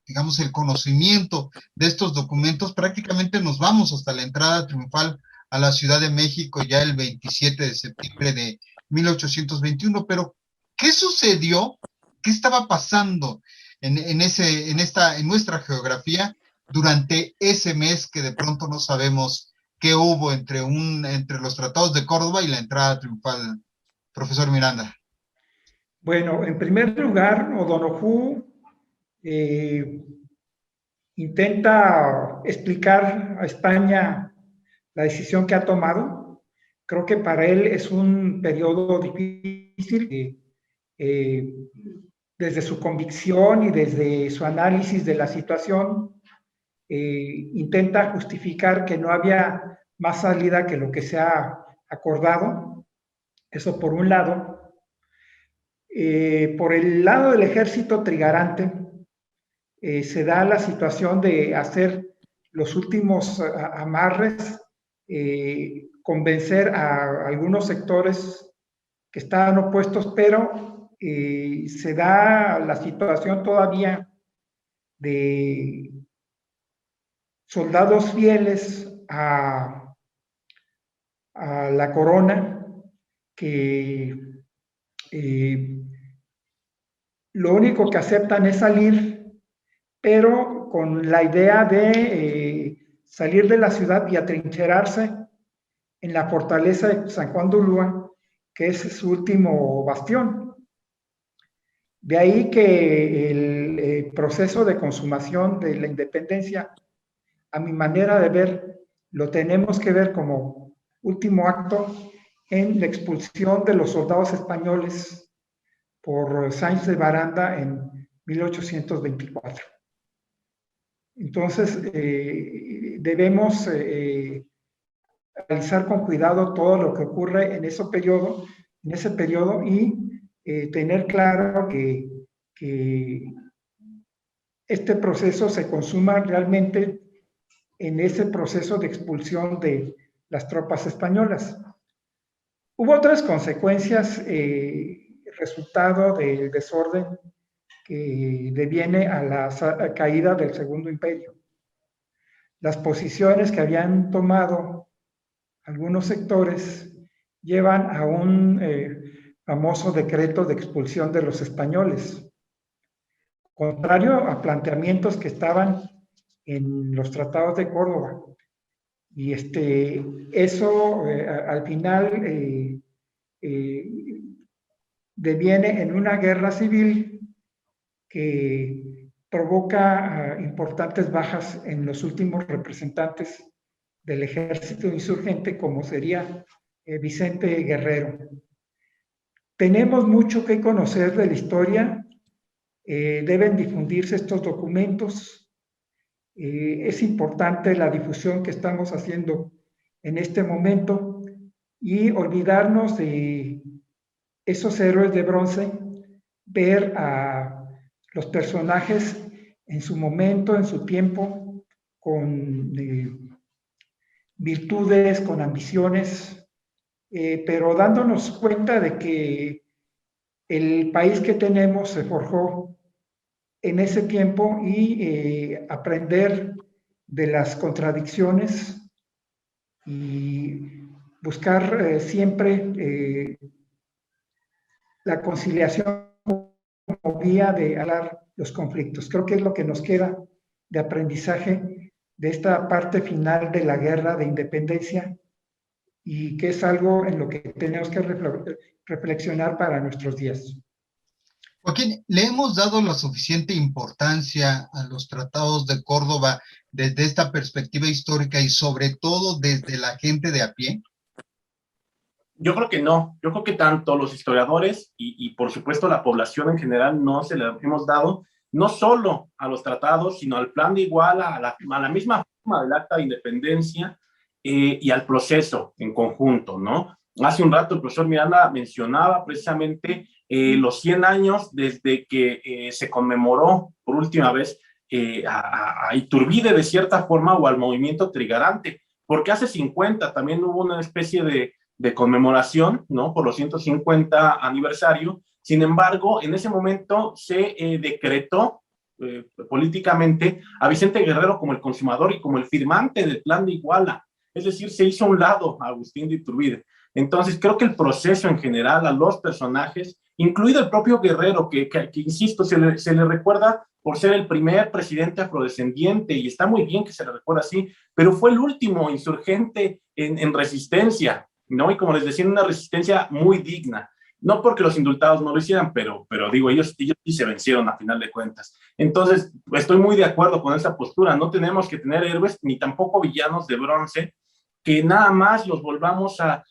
digamos, el conocimiento de estos documentos, prácticamente nos vamos hasta la entrada triunfal a la Ciudad de México ya el 27 de septiembre de 1821, pero ¿qué sucedió? ¿Qué estaba pasando en nuestra geografía durante ese mes que de pronto no sabemos qué hubo entre los Tratados de Córdoba y la entrada triunfal, profesor Miranda? Bueno, en primer lugar, O'Donoghue intenta explicar a España la decisión que ha tomado. Creo que para él es un periodo difícil. Desde su convicción y desde su análisis de la situación, intenta justificar que no había más salida que lo que se ha acordado. Eso por un lado. Por el lado del ejército trigarante, se da la situación de hacer los últimos amarres, convencer a algunos sectores que estaban opuestos, pero se da la situación todavía de soldados fieles a la corona que lo único que aceptan es salir, pero con la idea de salir de la ciudad y atrincherarse en la fortaleza de San Juan de Ulúa, que es su último bastión. De ahí que el proceso de consumación de la independencia, a mi manera de ver, lo tenemos que ver como último acto en la expulsión de los soldados españoles por Sáenz de Baranda en 1824. Entonces, debemos analizar con cuidado todo lo que ocurre en ese periodo y tener claro que este proceso se consuma realmente en ese proceso de expulsión de las tropas españolas. Hubo otras consecuencias, resultado del desorden que deviene a la caída del Segundo Imperio. Las posiciones que habían tomado algunos sectores llevan a un famoso decreto de expulsión de los españoles, contrario a planteamientos que estaban en los tratados de Córdoba. Y eso al final deviene en una guerra civil que provoca importantes bajas en los últimos representantes del ejército insurgente, como sería Vicente Guerrero. Tenemos mucho que conocer de la historia, deben difundirse estos documentos. Es importante la difusión que estamos haciendo en este momento y olvidarnos de esos héroes de bronce, ver a los personajes en su momento, en su tiempo, con virtudes, con ambiciones, pero dándonos cuenta de que el país que tenemos se forjó en ese tiempo y aprender de las contradicciones y buscar siempre la conciliación como vía de hablar los conflictos. Creo que es lo que nos queda de aprendizaje de esta parte final de la guerra de independencia y que es algo en lo que tenemos que reflexionar para nuestros días. Joaquín, ¿le hemos dado la suficiente importancia a los tratados de Córdoba desde esta perspectiva histórica y sobre todo desde la gente de a pie? Yo creo que no. Yo creo que tanto los historiadores y por supuesto la población en general no se le hemos dado, no solo a los tratados, sino al plan de Iguala, a la misma forma del Acta de Independencia y al proceso en conjunto, ¿no? Hace un rato el profesor Miranda mencionaba precisamente los 100 años desde que se conmemoró por última vez a Iturbide de cierta forma o al movimiento trigarante, porque hace 50 también hubo una especie de conmemoración, ¿no? Por los 150 aniversario. Sin embargo, en ese momento se decretó políticamente a Vicente Guerrero como el consumador y como el firmante del plan de Iguala. Es decir, se hizo a un lado a Agustín de Iturbide. Entonces, creo que el proceso en general, a los personajes, incluido el propio Guerrero, que insisto, se le recuerda por ser el primer presidente afrodescendiente, y está muy bien que se le recuerda así, pero fue el último insurgente en resistencia, ¿no? Y como les decía, una resistencia muy digna. No porque los indultados no lo hicieran, pero digo, ellos sí se vencieron a final de cuentas. Entonces, estoy muy de acuerdo con esa postura. No tenemos que tener héroes ni tampoco villanos de bronce que nada más los volvamos a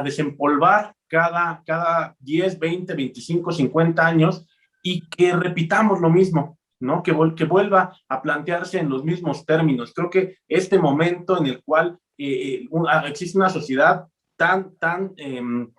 desempolvar cada 10, 20, 25, 50 años y que repitamos lo mismo, ¿no? Que vuelva a plantearse en los mismos términos. Creo que este momento en el cual existe una sociedad tan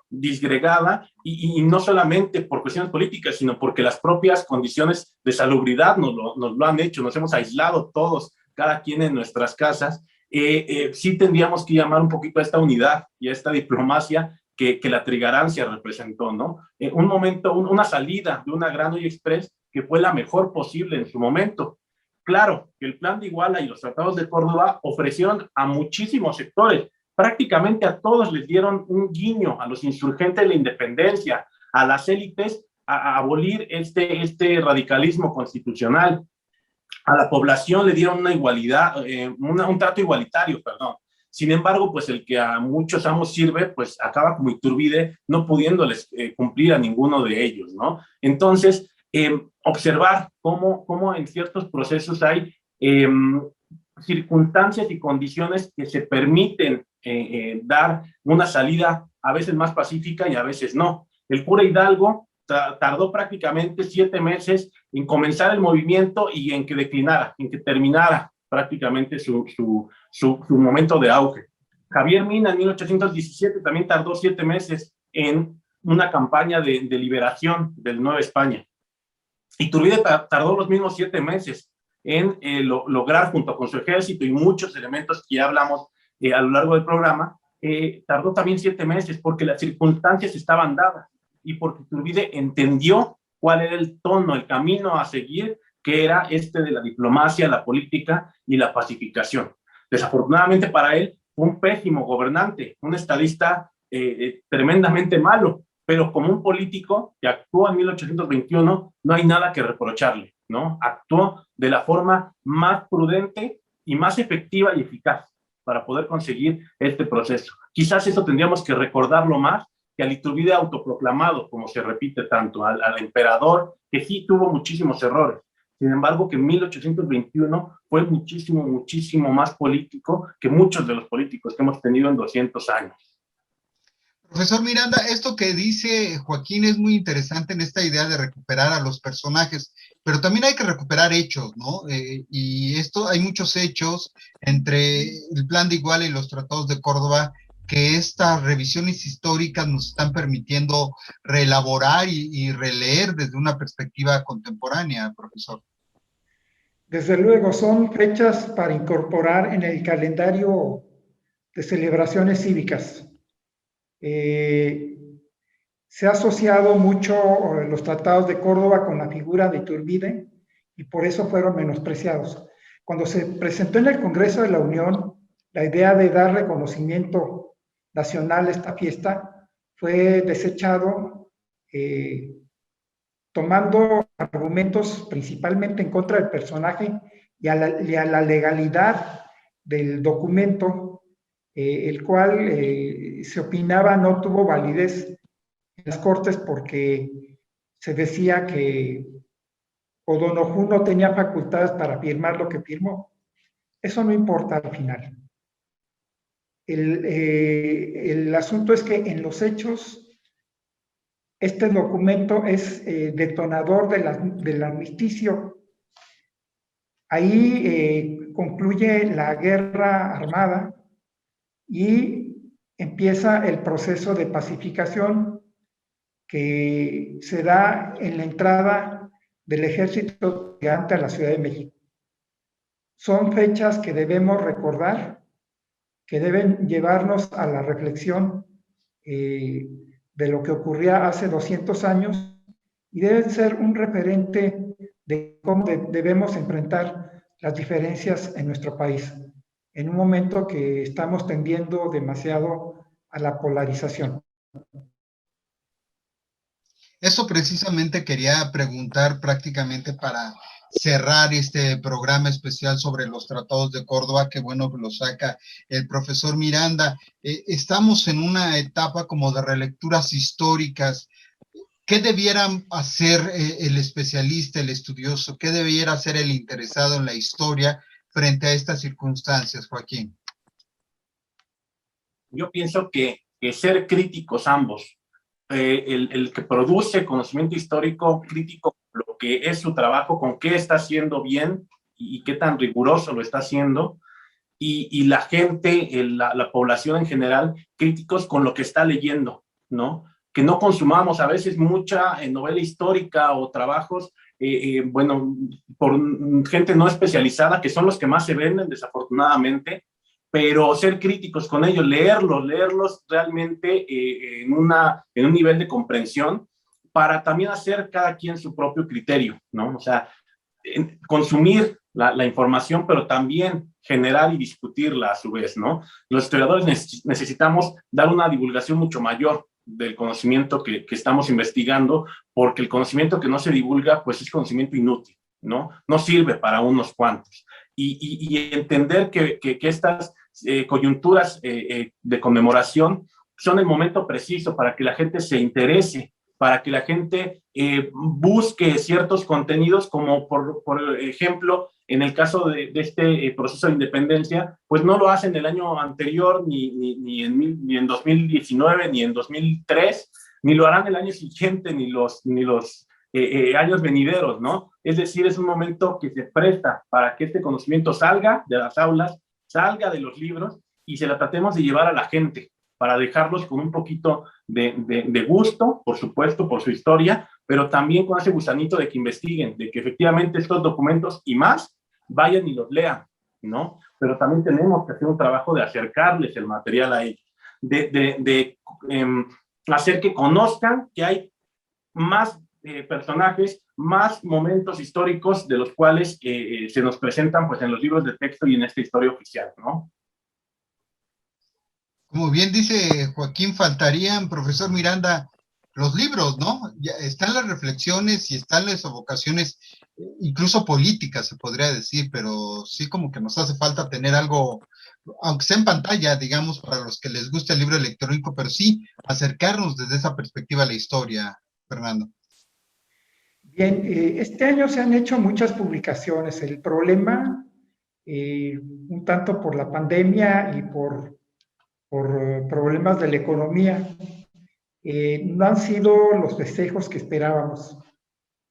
disgregada y no solamente por cuestiones políticas, sino porque las propias condiciones de salubridad nos lo han hecho, nos hemos aislado todos, cada quien en nuestras casas. Sí tendríamos que llamar un poquito a esta unidad y a esta diplomacia que la trigarancia representó, ¿no? Un momento, una salida de una Gran Hoy Express que fue la mejor posible en su momento. Claro que el plan de Iguala y los tratados de Córdoba ofrecieron a muchísimos sectores, prácticamente a todos les dieron un guiño, a los insurgentes de la independencia, a las élites, a abolir este radicalismo constitucional. A la población le dieron una igualdad, un trato igualitario, perdón. Sin embargo, pues el que a muchos amos sirve, pues acaba como Iturbide, no pudiéndoles cumplir a ninguno de ellos, ¿no? Entonces, observar cómo en ciertos procesos hay circunstancias y condiciones que se permiten dar una salida a veces más pacífica y a veces no. El cura Hidalgo tardó prácticamente 7 meses en comenzar el movimiento y en que declinara, en que terminara prácticamente su momento de auge. Javier Mina en 1817 también tardó 7 meses en una campaña de liberación del Nueva España. Iturbide tardó los mismos 7 meses en lograr, junto con su ejército y muchos elementos que ya hablamos a lo largo del programa, tardó también 7 meses porque las circunstancias estaban dadas y porque Iturbide entendió cuál era el tono, el camino a seguir, que era de la diplomacia, la política y la pacificación. Desafortunadamente para él, fue un pésimo gobernante, un estadista tremendamente malo, pero como un político que actuó en 1821, no hay nada que reprocharle, ¿no? Actuó de la forma más prudente y más efectiva y eficaz para poder conseguir este proceso. Quizás eso tendríamos que recordarlo más que al Iturbide autoproclamado, como se repite tanto, al emperador, que sí tuvo muchísimos errores. Sin embargo, que en 1821 fue muchísimo más político que muchos de los políticos que hemos tenido en 200 años. Profesor Miranda, esto que dice Joaquín es muy interesante en esta idea de recuperar a los personajes, pero también hay que recuperar hechos, ¿no? Y hay muchos hechos entre el plan de Iguala y los tratados de Córdoba que estas revisiones históricas nos están permitiendo reelaborar y releer desde una perspectiva contemporánea, profesor. Desde luego, son fechas para incorporar en el calendario de celebraciones cívicas. Se ha asociado mucho los tratados de Córdoba con la figura de Iturbide y por eso fueron menospreciados. Cuando se presentó en el Congreso de la Unión la idea de dar reconocimiento nacional a esta fiesta, fue desechado tomando argumentos principalmente en contra del personaje y a la legalidad del documento el cual se opinaba no tuvo validez en las Cortes porque se decía que O'Donoghue no tenía facultades para firmar lo que firmó. Eso no importa al final. El asunto es que en los hechos este documento es detonador del armisticio. Ahí concluye la guerra armada y empieza el proceso de pacificación que se da en la entrada del ejército gigante a la Ciudad de México. Son fechas que debemos recordar, que deben llevarnos a la reflexión de lo que ocurría hace 200 años y deben ser un referente de cómo debemos enfrentar las diferencias en nuestro país, en un momento que estamos tendiendo demasiado a la polarización. Eso precisamente quería preguntar prácticamente para cerrar este programa especial sobre los tratados de Córdoba, que bueno lo saca el profesor Miranda. Estamos en una etapa como de relecturas históricas. ¿Qué debiera hacer el especialista, el estudioso? ¿Qué debiera hacer el interesado en la historia frente a estas circunstancias, Joaquín? Yo pienso que ser críticos ambos, el que produce conocimiento histórico crítico, lo que es su trabajo, con qué está haciendo bien y qué tan riguroso lo está haciendo, y la gente, la población en general, críticos con lo que está leyendo, ¿no? Que no consumamos a veces mucha novela histórica o trabajos, bueno, por gente no especializada, que son los que más se venden, desafortunadamente, pero ser críticos con ellos, leerlos realmente en un nivel de comprensión, para también hacer cada quien su propio criterio, ¿no? O sea, consumir la información, pero también generar y discutirla a su vez, ¿no? Los historiadores necesitamos dar una divulgación mucho mayor del conocimiento que estamos investigando, porque el conocimiento que no se divulga, pues es conocimiento inútil, ¿no? No sirve para unos cuantos. Y entender que estas coyunturas de conmemoración son el momento preciso para que la gente se interese, para que la gente busque ciertos contenidos, como por ejemplo, en el caso de este proceso de independencia, pues no lo hacen el año anterior, ni en 2019, ni en 2003, ni lo harán el año siguiente, ni los años venideros, ¿no? Es decir, es un momento que se presta para que este conocimiento salga de las aulas, salga de los libros y se la tratemos de llevar a la gente, para dejarlos con un poquito de gusto, por supuesto, por su historia, pero también con ese gusanito de que investiguen, de que efectivamente estos documentos y más vayan y los lean, ¿no? Pero también tenemos que hacer un trabajo de acercarles el material a ellos, de hacer que conozcan que hay más personajes, más momentos históricos de los cuales se nos presentan pues en los libros de texto y en esta historia oficial, ¿no? Como bien dice Joaquín, faltarían, profesor Miranda, los libros, ¿no? Ya están las reflexiones y están las evocaciones, incluso políticas, se podría decir, pero sí como que nos hace falta tener algo, aunque sea en pantalla, digamos, para los que les gusta el libro electrónico, pero sí acercarnos desde esa perspectiva a la historia, Fernando. Bien, este año se han hecho muchas publicaciones. El problema, un tanto por la pandemia y por problemas de la economía, no han sido los festejos que esperábamos.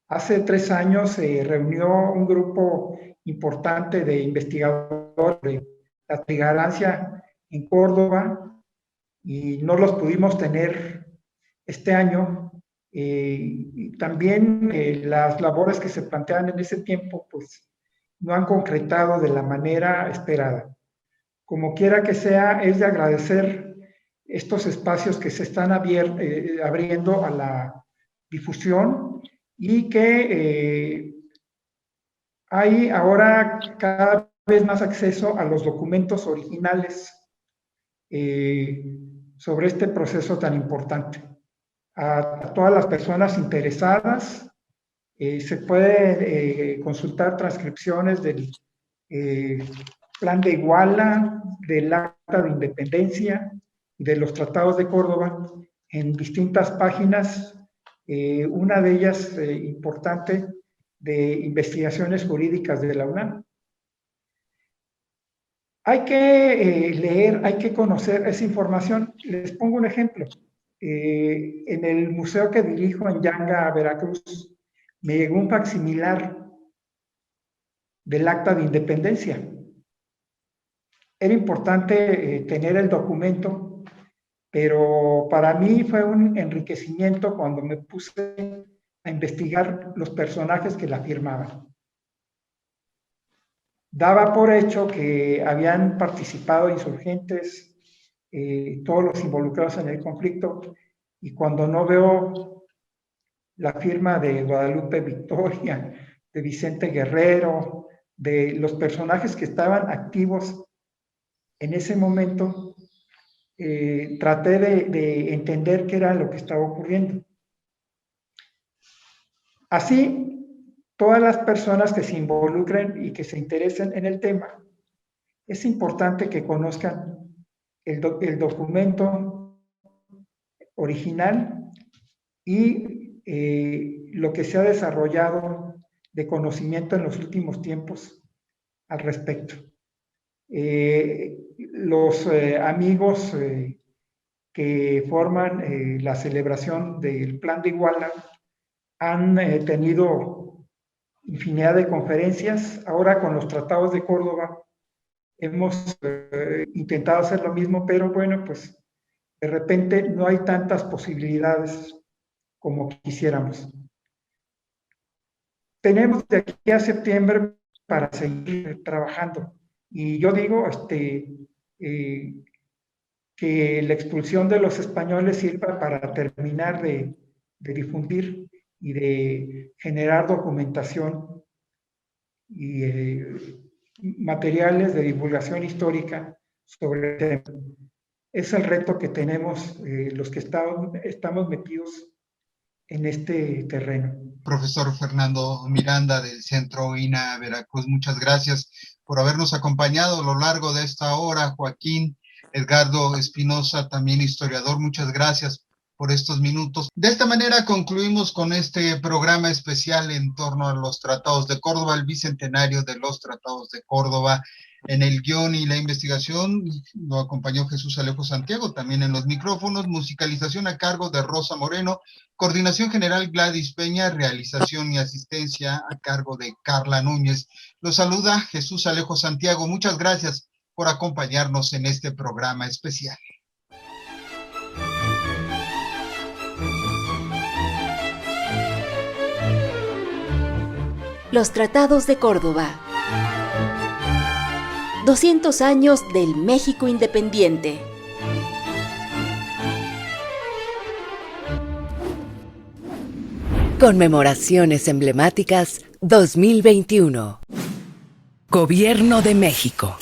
Hace 3 años se reunió un grupo importante de investigadores de la trigarancia en Córdoba y no los pudimos tener este año. Y también las labores que se plantean en ese tiempo pues no han concretado de la manera esperada. Como quiera que sea, es de agradecer estos espacios que se están abriendo a la difusión y que hay ahora cada vez más acceso a los documentos originales sobre este proceso tan importante. A todas las personas interesadas se puede consultar transcripciones del Plan de Iguala, del Acta de Independencia, de los Tratados de Córdoba, en distintas páginas, una de ellas importante, de investigaciones jurídicas de la UNAM. Hay que leer, hay que conocer esa información. Les pongo un ejemplo. En el museo que dirijo en Yanga, Veracruz, me llegó un facsimilar del Acta de Independencia. Era importante tener el documento, pero para mí fue un enriquecimiento cuando me puse a investigar los personajes que la firmaban. Daba por hecho que habían participado insurgentes, todos los involucrados en el conflicto, y cuando no veo la firma de Guadalupe Victoria, de Vicente Guerrero, de los personajes que estaban activos en ese momento, traté de entender qué era lo que estaba ocurriendo. Así, todas las personas que se involucren y que se interesen en el tema, es importante que conozcan el documento original y lo que se ha desarrollado de conocimiento en los últimos tiempos al respecto. Los amigos que forman la celebración del Plan de Iguala han tenido infinidad de conferencias. Ahora con los Tratados de Córdoba hemos intentado hacer lo mismo, pero bueno, pues de repente no hay tantas posibilidades como quisiéramos. Tenemos de aquí a septiembre para seguir trabajando. Y yo digo que la expulsión de los españoles sirva para terminar de difundir y de generar documentación y materiales de divulgación histórica sobre el tema. Es el reto que tenemos los que estamos metidos en este terreno. Profesor Fernando Miranda del Centro INA Veracruz, muchas gracias por habernos acompañado a lo largo de esta hora. Joaquín Edgardo Espinosa, también historiador, muchas gracias por estos minutos. De esta manera concluimos con este programa especial en torno a los Tratados de Córdoba, el bicentenario de los Tratados de Córdoba. En el guión y la investigación lo acompañó Jesús Alejo Santiago, también en los micrófonos, musicalización a cargo de Rosa Moreno, coordinación general Gladys Peña, realización y asistencia a cargo de Carla Núñez. Los saluda Jesús Alejo Santiago. Muchas gracias por acompañarnos en este programa especial. Los Tratados de Córdoba. 200 años del México independiente. Conmemoraciones emblemáticas 2021. Gobierno de México.